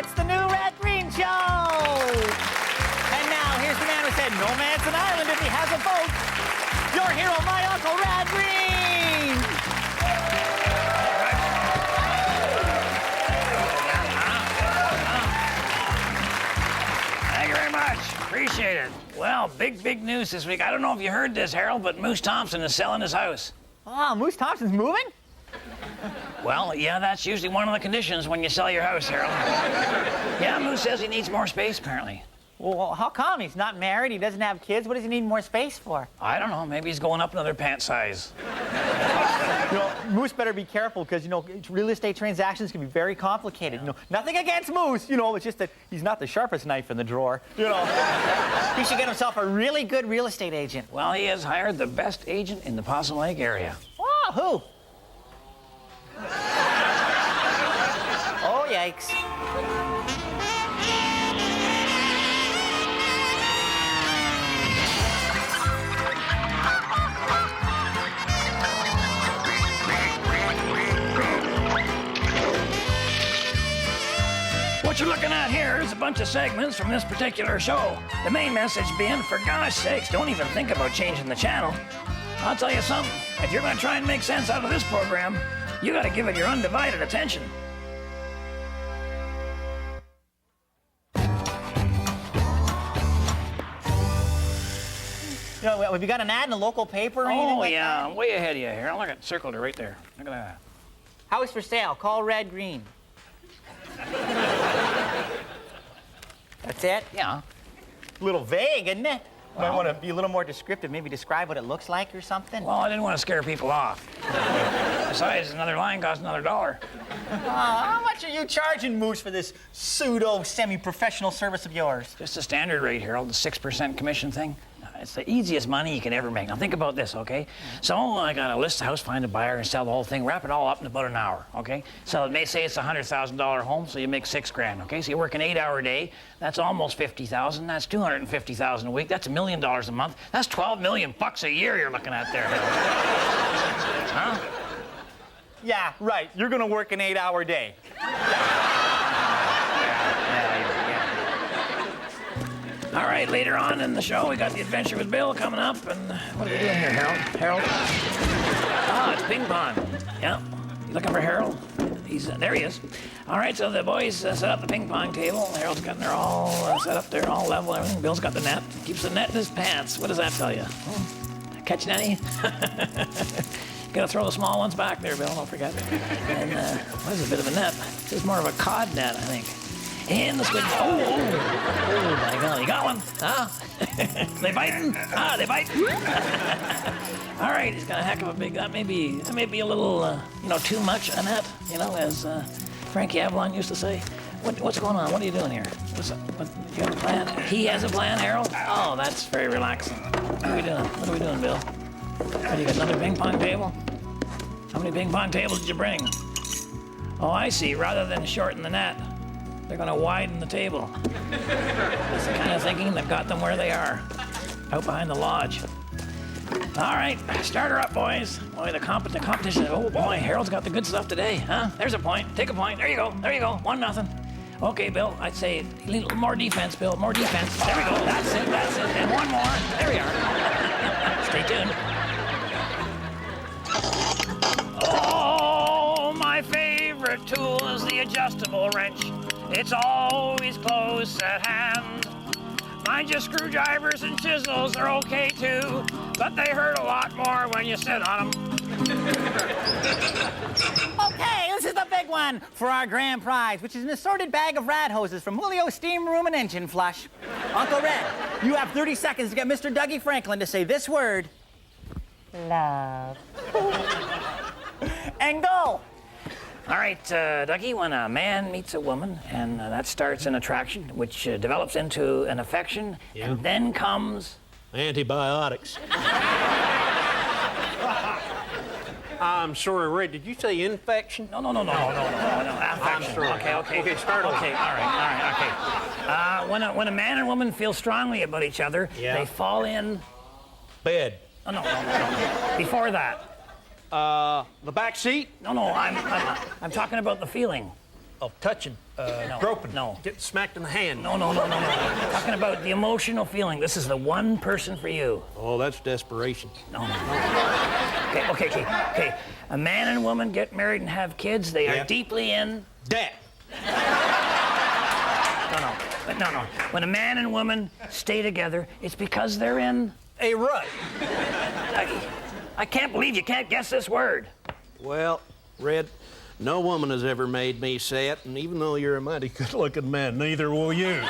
It's the new Red Green Show! And now, here's the man who said, no man's an island if he has a boat. Your hero, my Uncle Red Green! Thank you very much. Appreciate it. Well, big news this week. I don't know if you heard this, Harold, but Moose Thompson is selling his house. Oh, Moose Thompson's moving? Well, yeah, that's usually one of the conditions when you sell your house, Harold. Yeah, Moose says he needs more space, apparently. Well, how come? He's not married, he doesn't have kids. What does he need more space for? I don't know. Maybe he's going up another pant size. You know, Moose better be careful because, you know, real estate transactions can be very complicated. You know, nothing against Moose, you know, it's just that he's not the sharpest knife in the drawer, you know. He should get himself a really good real estate agent. Well, he has hired the best agent in the Possum Lake area. Oh, who? Oh, yikes. What you're looking at here is a bunch of segments from this particular show. The main message being, for gosh sakes, don't even think about changing the channel. I'll tell you something, if you're gonna try and make sense out of this program, you gotta give it your undivided attention. You know, have you got an ad in the local paper or anything like yeah, that? I'm way ahead of you here. Look at circled it right there. Look at that. House for sale, call Red Green. That's it? Yeah. A little vague, isn't it? You might want to be a little more descriptive, maybe describe what it looks like or something. Well, I didn't want to scare people off. Besides, another line costs another $1. How much are you charging, Moose, for this pseudo semi-professional service of yours? Just a standard rate, Harold, the 6% commission thing. It's the easiest money you can ever make. Now think about this, okay? So I gotta list the house, find a buyer, and sell the whole thing, wrap it all up in about an hour, okay? So it may say it's a $100,000 home, so you make $6 grand, okay? So you work an 8-hour day, that's almost $50,000, that's $250,000 a week, that's $1 million a month, that's $12 million bucks a year you're looking at there. Huh? Yeah, right. You're gonna work an 8-hour day. All right, later on in the show, we got the adventure with Bill coming up, and what are we doing here, Harold? Harold? Ah, it's ping pong. Yeah. You looking for Harold? There he is. All right, so the boys set up the ping pong table. Harold's got them all set up there, all level and everything. Bill's got the net. Keeps the net in his pants. What does that tell you? Catching any? Gotta throw the small ones back there, Bill, don't forget. And what is a bit of a net? This is more of a cod net, I think. And the squid. Oh my God, you got one? Huh? They biting? Ah, they bite. All right, he's got a heck of a big, that may be a little, you know, too much a net, you know, as Frankie Avalon used to say. What's going on? What are you doing here? You have a plan? He has a plan, Harold? Oh, that's very relaxing. What are we doing? What are we doing, Bill? What, you got another ping pong table? How many ping pong tables did you bring? Oh, I see. Rather than shorten the net, they're gonna widen the table. That's the kind of thinking that got them where they are, out behind the lodge. All right, start her up, boys. Boy, the competition. Oh boy, Harold's got the good stuff today, huh? There's a point. Take a point. There you go. 1-0. Okay, Bill. I'd say a little more defense, Bill. More defense. There we go. That's it. And one more. There we are. Stay tuned. Oh, my favorite tool is the adjustable wrench. It's always close at hand. Mind you, screwdrivers and chisels are okay too, but they hurt a lot more when you sit on them. Okay, this is the big one for our grand prize, which is an assorted bag of rad hoses from Julio's Steam Room and Engine Flush. Uncle Red, you have 30 seconds to get Mr. Dougie Franklin to say this word. Love. And go. All right, Dougie, when a man meets a woman, and that starts an attraction, which develops into an affection, and then comes... Antibiotics. I'm sorry, Red, did you say infection? No. Affection. I'm sorry. Okay, start over. Okay, all right, okay. When a man and woman feel strongly about each other, they fall in... Bed. Oh, no. Before that. The back seat? No, I'm talking about the feeling. of touching, groping, no. getting smacked in the hand. No. Talking about the emotional feeling. This is the one person for you. Oh, that's desperation. No. Okay. A man and woman get married and have kids. They are deeply in... Debt. No. When a man and woman stay together, it's because they're in... A rut. I can't believe you can't guess this word. Well, Red, no woman has ever made me sad, and even though you're a mighty good-looking man, neither will you.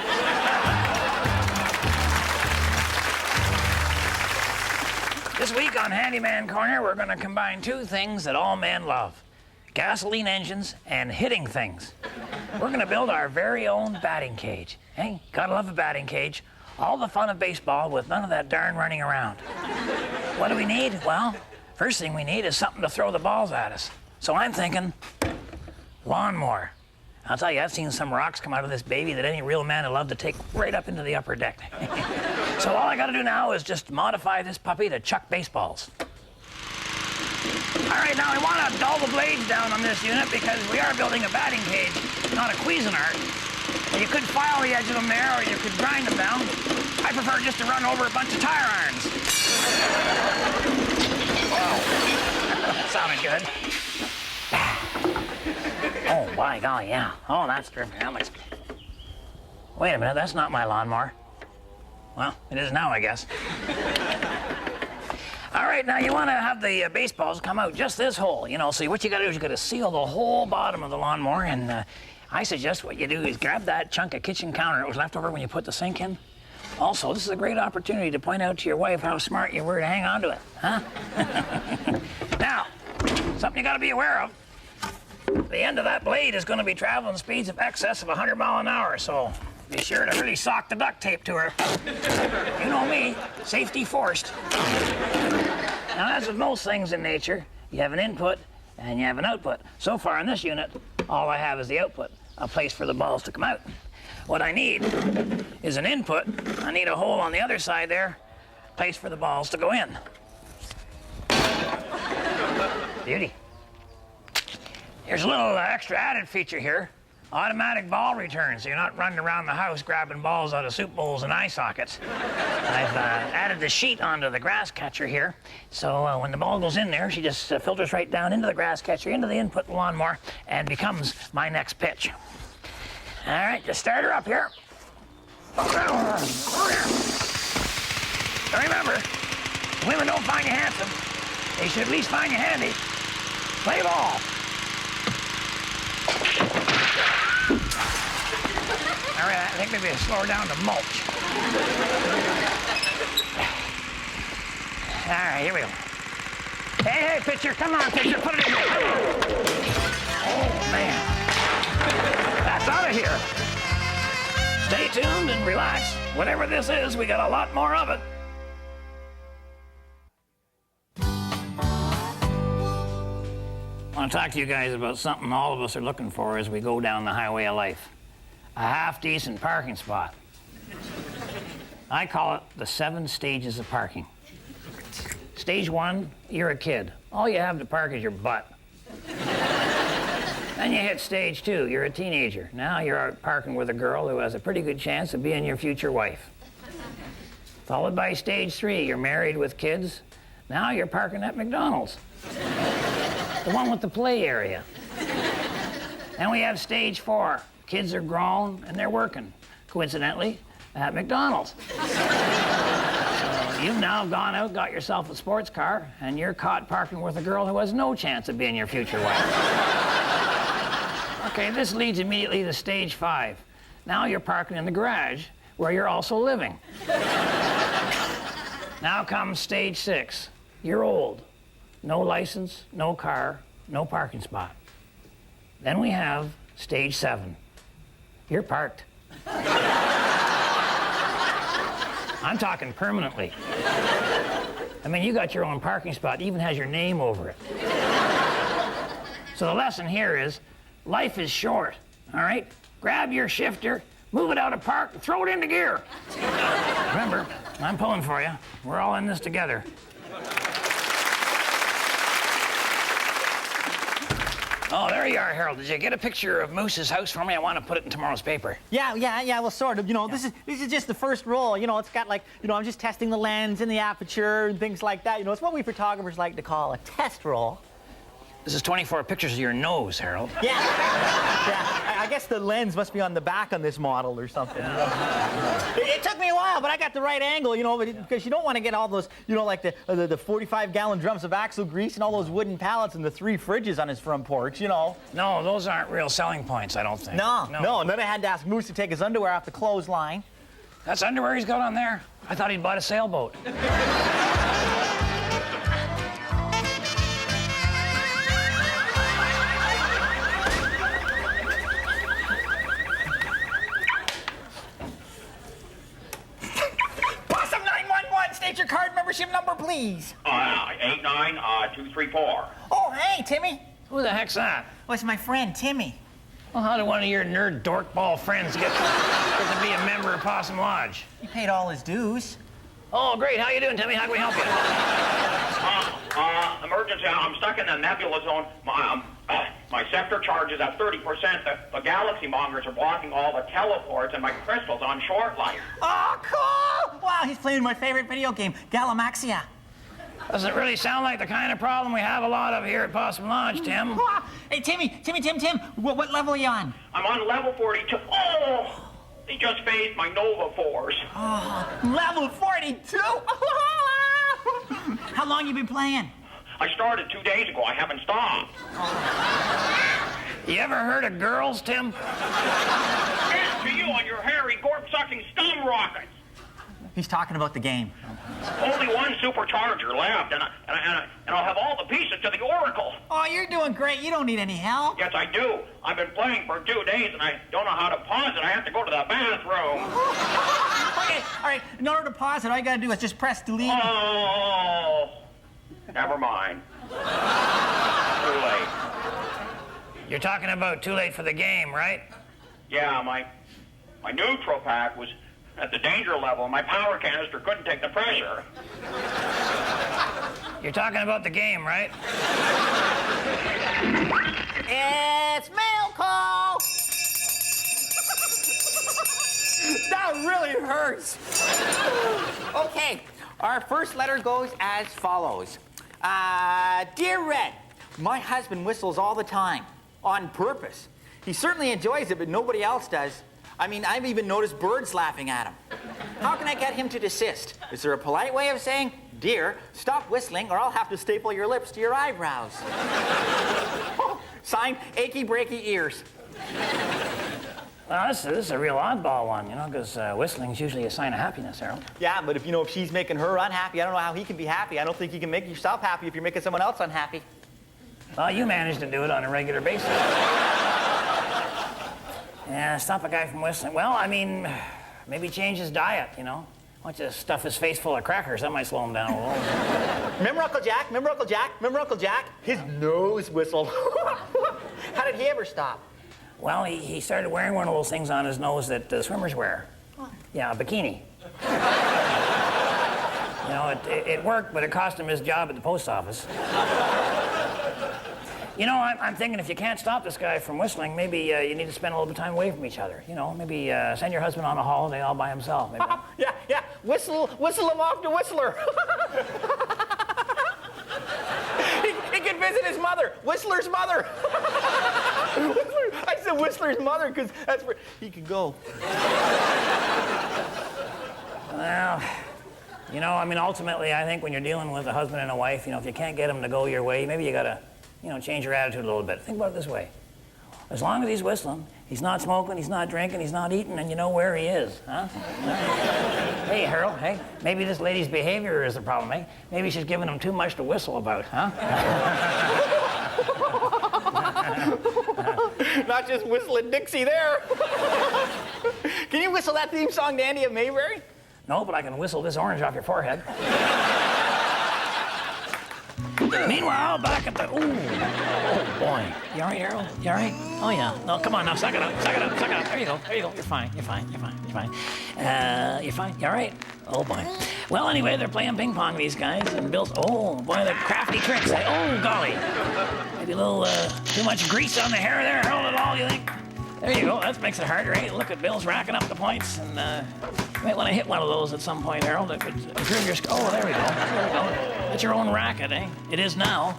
This week on Handyman Corner, we're going to combine two things that all men love. Gasoline engines and hitting things. We're going to build our very own batting cage. Hey, gotta love a batting cage. All the fun of baseball with none of that darn running around. What do we need? Well, first thing we need is something to throw the balls at us. So I'm thinking, lawnmower. I'll tell you, I've seen some rocks come out of this baby that any real man would love to take right up into the upper deck. So all I gotta do now is just modify this puppy to chuck baseballs. All right, now I want to dull the blades down on this unit because we are building a batting cage, not a Cuisinart. You could file the edge of them there, or you could grind them down. I prefer just to run over a bunch of tire irons. Whoa. That sounded good. Oh, by golly, yeah. Oh, that's terrific. That looks... Wait a minute, that's not my lawnmower. Well, it is now, I guess. All right, now you want to have the baseballs come out just this hole, you know. So what you got to do is you got to seal the whole bottom of the lawnmower, and I suggest what you do is grab that chunk of kitchen counter that was left over when you put the sink in. Also, this is a great opportunity to point out to your wife how smart you were to hang on to it, huh? Now, something you got to be aware of. The end of that blade is going to be traveling speeds of excess of 100 miles an hour, so be sure to really sock the duct tape to her. You know me, safety forced. Now, as with most things in nature, you have an input and you have an output. So far in this unit, all I have is the output, a place for the balls to come out. What I need is an input. I need a hole on the other side there, place for the balls to go in. Beauty. Here's a little extra added feature here. Automatic ball return, so you're not running around the house grabbing balls out of soup bowls and eye sockets. I've added the sheet onto the grass catcher here, so when the ball goes in there, she just filters right down into the grass catcher, into the input lawnmower, and becomes my next pitch. All right, just start her up here. So remember, women don't find you handsome. They should at least find you handy. Play ball. All right, I think maybe I slow her down to mulch. All right, here we go. Hey, pitcher, come on, pitcher, put it in there. Oh, man. That's out of here. Stay tuned and relax. Whatever this is, we got a lot more of it. I want to talk to you guys about something all of us are looking for as we go down the highway of life. A half-decent parking spot. I call it the 7 stages of parking. Stage 1, you're a kid. All you have to park is your butt. Then you hit stage 2, you're a teenager. Now you're out parking with a girl who has a pretty good chance of being your future wife. Followed by stage 3, you're married with kids. Now you're parking at McDonald's. The one with the play area. Then we have stage 4. Kids are grown and they're working, coincidentally, at McDonald's. So you've now gone out, got yourself a sports car, and you're caught parking with a girl who has no chance of being your future wife. Okay, this leads immediately to stage 5. Now you're parking in the garage where you're also living. Now comes stage 6. You're old. No license, no car, no parking spot. Then we have stage 7. You're parked. I'm talking permanently. I mean, you got your own parking spot, even has your name over it. So the lesson here is, life is short, all right? Grab your shifter, move it out of park, and throw it into gear. Remember, I'm pulling for you. We're all in this together. Oh, there you are, Harold. Did you get a picture of Moose's house for me? I want to put it in tomorrow's paper. Yeah, well, sort of. You know, this is just the first roll. You know, it's got like, you know, I'm just testing the lens and the aperture and things like that. You know, it's what we photographers like to call a test roll. This is 24 pictures of your nose, Harold. Yeah. I guess the lens must be on the back on this model or something. You know? It took me a while, but I got the right angle, you know, because you don't want to get all those, you know, like the 45-gallon drums of axle grease and all those wooden pallets and the 3 fridges on his front porch, you know. No, those aren't real selling points, I don't think. No. And then I had to ask Moose to take his underwear off the clothesline. That's underwear he's got on there? I thought he'd bought a sailboat. State your card membership number, please. 89234. Oh, hey, Timmy. Who the heck's that? Oh, it's my friend, Timmy. Well, how did one of your nerd dorkball friends get to be a member of Possum Lodge? He paid all his dues. Oh, great. How you doing, Timmy? How can we help you? Emergency. I'm stuck in the nebula zone. My scepter charge is at 30%. The galaxy mongers are blocking all the teleports, and my crystal's on short life. Oh, cool! Wow, he's playing my favorite video game, Galamaxia. Doesn't really sound like the kind of problem we have a lot of here at Possum Lodge, Tim. Hey, Tim, what level are you on? I'm on level 42. Oh! They just phased my Nova 4s. Oh, level 42? How long you been playing? I started 2 days ago. I haven't stopped. You ever heard of girls, Tim? Here's to you on your hairy, gorp-sucking scum rockets. He's talking about the game. Only one supercharger left, and I'll have all the pieces to the Oracle. Oh, you're doing great. You don't need any help. Yes, I do. I've been playing for 2 days, and I don't know how to pause it. I have to go to the bathroom. Okay, all right. In order to pause it, all you gotta do is just press delete. Oh, never mind. Too late. You're talking about too late for the game, right? Yeah, my neutral pack was at the danger level. My power canister couldn't take the pressure. You're talking about the game, right? It's mail call! That really hurts. Okay, our first letter goes as follows. Dear Red, my husband whistles all the time, on purpose. He certainly enjoys it, but nobody else does. I mean, I've even noticed birds laughing at him. How can I get him to desist? Is there a polite way of saying, dear, stop whistling or I'll have to staple your lips to your eyebrows? Signed, Achy Breaky Ears. Well, this is a real oddball one, you know, because whistling's usually a sign of happiness, Harold. Yeah, but if she's making her unhappy, I don't know how he can be happy. I don't think you can make yourself happy if you're making someone else unhappy. Well, you manage to do it on a regular basis. Yeah, stop a guy from whistling. Well, I mean, maybe change his diet, you know. Why don't you stuff his face full of crackers? That might slow him down a little. Remember Uncle Jack? His nose whistled. How did he ever stop? Well, he started wearing one of those things on his nose that swimmers wear. Yeah, a bikini. You know, it worked, but it cost him his job at the post office. You know, I'm thinking if you can't stop this guy from whistling, maybe you need to spend a little bit of time away from each other. You know, maybe send your husband on a holiday all by himself. Maybe. Yeah. Whistle him off to Whistler. he can visit his mother, Whistler's mother. I said Whistler's mother because that's where he could go. Well, you know, I mean, ultimately, I think when you're dealing with a husband and a wife, you know, if you can't get them to go your way, maybe you gotta, you know, change your attitude a little bit. Think about it this way. As long as he's whistling, he's not smoking, he's not drinking, he's not eating, and you know where he is, huh? Hey, Harold, hey, maybe this lady's behavior is the problem, eh? Maybe she's giving him too much to whistle about, huh? Not just whistling Dixie there. Can you whistle that theme song to Andy of Mayberry? No, but I can whistle this orange off your forehead. Meanwhile, back at the... Ooh. Oh, boy. You all right, Harold? You all right? Oh, yeah. No, come on now. Suck it up. Suck it up. Suck it up. There you go. There you go. You're fine. You're fine. You're fine. You're fine. You're fine. You all right? Oh, boy. Well, anyway, they're playing ping pong, these guys, and Bill's... Oh, boy, they're crafty tricks. Oh, golly. Maybe a little too much grease on the hair there, Harold, at all, you think? There you go. That makes it harder, eh? Look at Bill's racking up the points, and you might want to hit one of those at some point, Harold. That could improve your... Oh, there we go. There we go. That's your own racket, eh? It is now.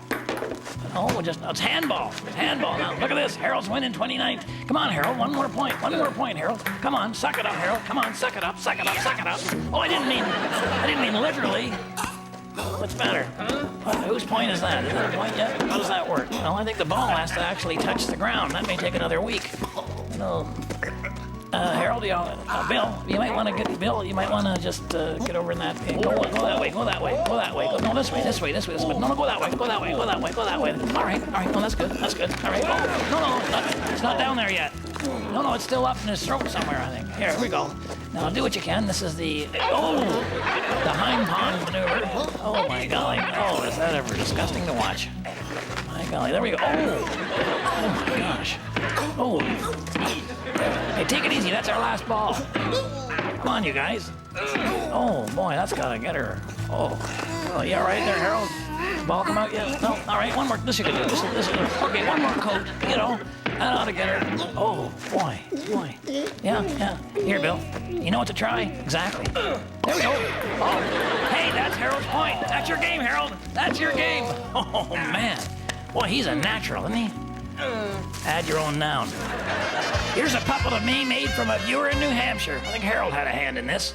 Oh, it's handball. It's handball now. Look at this. Harold's winning 29th. Come on, Harold. One more point. One more point, Harold. Come on. Suck it up, Harold. Come on. Suck it up. Suck it up. Suck it up. Oh, I didn't mean literally. What's the matter? Whose point is that? Is that a point yet? How does that work? Well, I think the ball has to actually touch the ground. That may take another week. No. Harold, Bill, you might want to get Bill. You might want to just get over in that. Go that way. Go that way. Go that way. No, this way. This way. This way. This way. No, go that way. Go that way. Go that way. Go that way. All right. All right. No, that's good. That's good. All right. No, it's not down there yet. No, it's still up in his throat somewhere, I think. Here we go. Now do what you can. This is the hind pond maneuver. Oh my golly. Oh, is that ever disgusting to watch? My golly. There we go. Oh my gosh. Oh. Hey, take it easy. That's our last ball. Come on, you guys. Oh boy, that's gotta get her. Oh, you all right there, Harold? Ball come out yet? No. All right, one more. This you can do. This is okay. One more coat. You know. That ought to get her. Oh, boy. Yeah. Here, Bill. You know what to try? Exactly. There we go. Oh, hey, that's Harold's point. That's your game, Harold. That's your game. Oh, man. Boy, he's a natural, isn't he? Add your own noun. Here's a puppet of me made from a viewer in New Hampshire. I think Harold had a hand in this.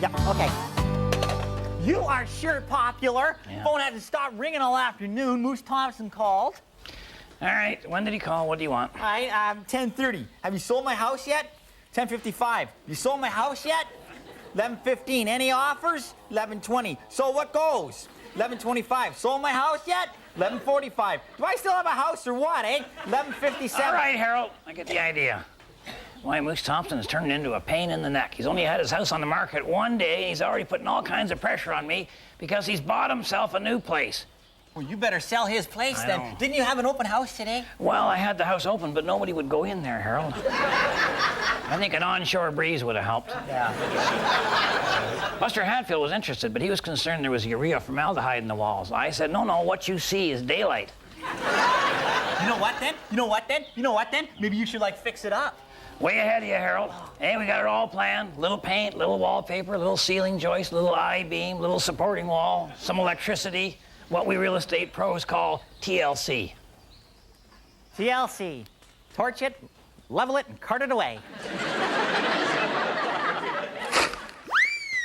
Yeah, okay. You are sure popular. Yeah. Phone had to stop ringing all afternoon. Moose Thompson called. All right, when did he call? What do you want? All right, 10:30. Have you sold my house yet? 10:55. You sold my house yet? 11:15. Any offers? 11:20. So what goes? 11:25. Sold my house yet? 11:45. Do I still have a house or what, eh? 11:57. All right, Harold, I get the idea. Why, Moose Thompson has turned into a pain in the neck. He's only had his house on the market one day, and he's already putting all kinds of pressure on me because he's bought himself a new place. Well, you better sell his place I then. know. Didn't you have an open house today? Well, I had the house open, but nobody would go in there, Harold. I think an onshore breeze would have helped. Yeah. Buster Hatfield was interested, but he was concerned there was urea formaldehyde in the walls. I said, no, what you see is daylight. You know what then? Maybe you should, fix it up. Way ahead of you, Harold. Hey, we got it all planned. Little paint, little wallpaper, little ceiling joist, little I-beam, little supporting wall, some electricity, what we real estate pros call TLC. TLC. Torch it, level it, and cart it away.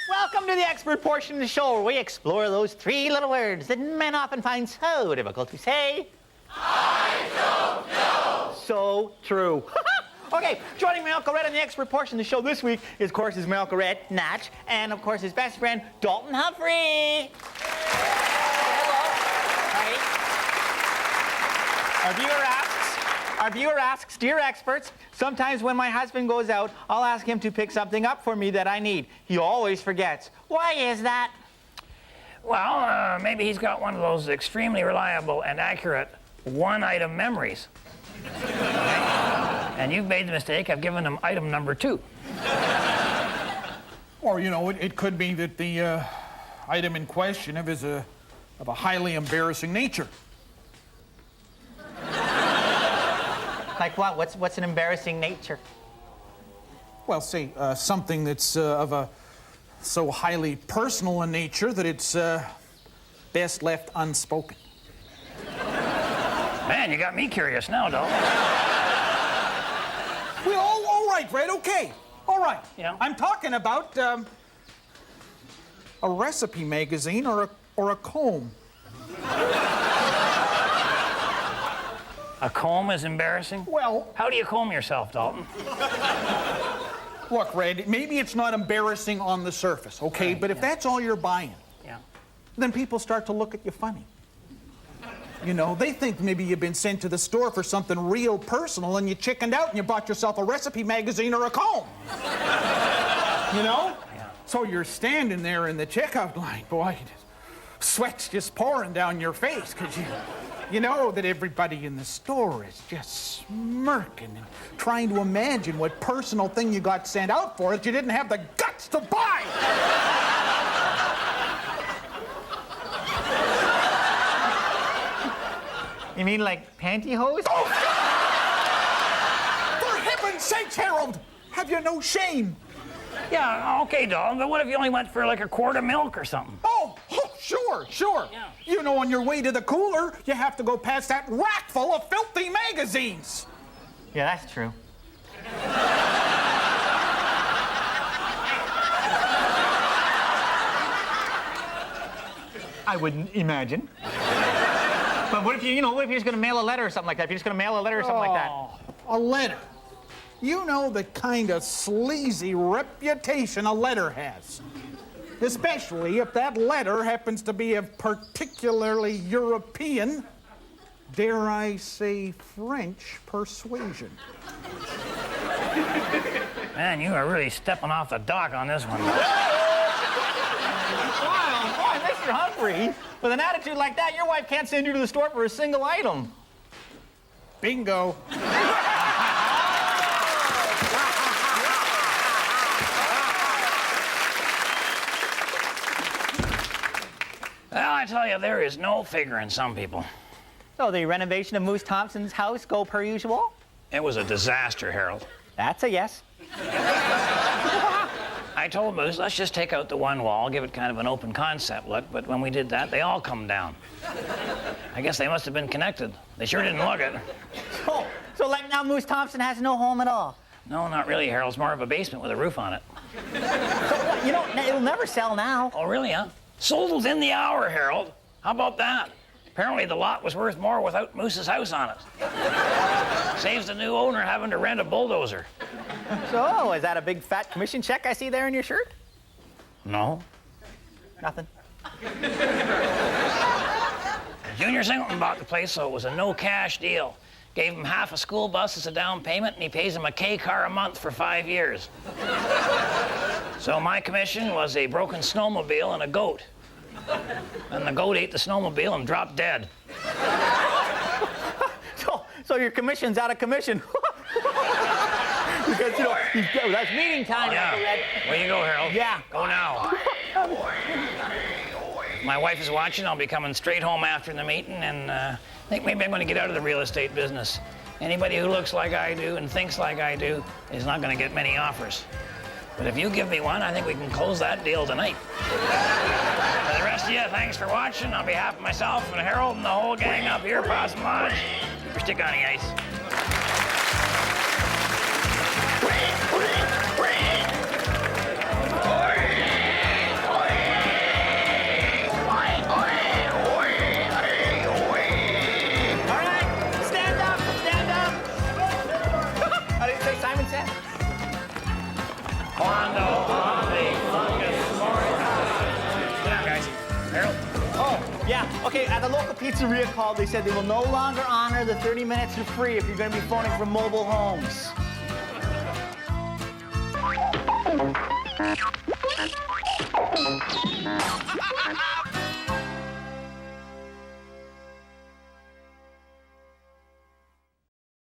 Welcome to the expert portion of the show where we explore those three little words that men often find so difficult to say. I don't know. So true. Okay, joining my Uncle Red on the expert portion of the show this week is, of course, his my Uncle Red, Natch, and, of course, his best friend, Dalton Humphrey. Hello. Hi. Our viewer asks, dear experts, sometimes when my husband goes out, I'll ask him to pick something up for me that I need. He always forgets. Why is that? Well, maybe he's got one of those extremely reliable and accurate one-item memories. And you've made the mistake of giving him item number 2. Or, it could be that the item in question is of a highly embarrassing nature. Like what? What's an embarrassing nature? Well, say something that's of a so highly personal in nature that it's best left unspoken. Man, you got me curious now, Dal. Well, all right, Red, okay. All right. Yeah. I'm talking about a recipe magazine or a comb. A comb is embarrassing? Well, How do you comb yourself, Dalton? look, Red, maybe it's not embarrassing on the surface, okay? But if that's all you're buying, Yeah. then people start to look at you funny. They think maybe you've been sent to the store for something real personal and you chickened out and you bought yourself a recipe magazine or a comb. So you're standing there in the checkout line, boy, sweat's just pouring down your face, because you know that everybody in the store is just smirking and trying to imagine what personal thing you got sent out for that you didn't have the guts to buy. You mean like pantyhose? Oh, for heaven's sakes, Harold! Have you no shame? Yeah, okay, Dalton, but what if you only went for like a quart of milk or something? Oh, sure. Yeah. You know, on your way to the cooler, you have to go past that rack full of filthy magazines. Yeah, that's true. I wouldn't imagine. But what if what if you're just gonna mail a letter or something like that? If you're just gonna mail a letter or something like that. A letter. You know the kind of sleazy reputation a letter has. Especially if that letter happens to be of particularly European, dare I say French persuasion. Man, you are really stepping off the dock on this one. Wow, boy, Mr. Humphrey, with an attitude like that, your wife can't send you to the store for a single item. Bingo. Well, I tell you, there is no figuring some people. So the renovation of Moose Thompson's house go per usual? It was a disaster, Harold. That's a yes. I told Moose, let's just take out the one wall, give it kind of an open concept look, but when we did that, they all come down. I guess they must have been connected. They sure didn't look it. So like now Moose Thompson has no home at all? No, not really, Harold. It's more of a basement with a roof on it. So what, it'll never sell now. Oh, really, huh? Sold within the hour, Harold. How about that? Apparently the lot was worth more without Moose's house on it. Saves the new owner having to rent a bulldozer. So, is that a big fat commission check I see there in your shirt? No. Nothing. Junior Singleton bought the place, so it was a no-cash deal. Gave him half a school bus as a down payment, and he pays him a K-car a month for 5 years. So my commission was a broken snowmobile and a goat. And the goat ate the snowmobile and dropped dead. So your commission's out of commission. Because, that's meeting time. Yeah. Where you go, Harold? Yeah. Go now. My wife is watching. I'll be coming straight home after the meeting, and I think maybe I'm going to get out of the real estate business. Anybody who looks like I do and thinks like I do is not going to get many offers. But if you give me one, I think we can close that deal tonight. For the rest of you, thanks for watching. On behalf of myself and Harold and the whole gang up here, Possum Lodge, keep your stick on the ice. All right, stand up. How did you say Simon said? Quando, Omni, Flunkus, Moritati. Yeah, guys. Harold? Oh, yeah. Okay, at the local pizzeria call, they said they will no longer honor the 30 minutes for free if you're going to be phoning from mobile homes.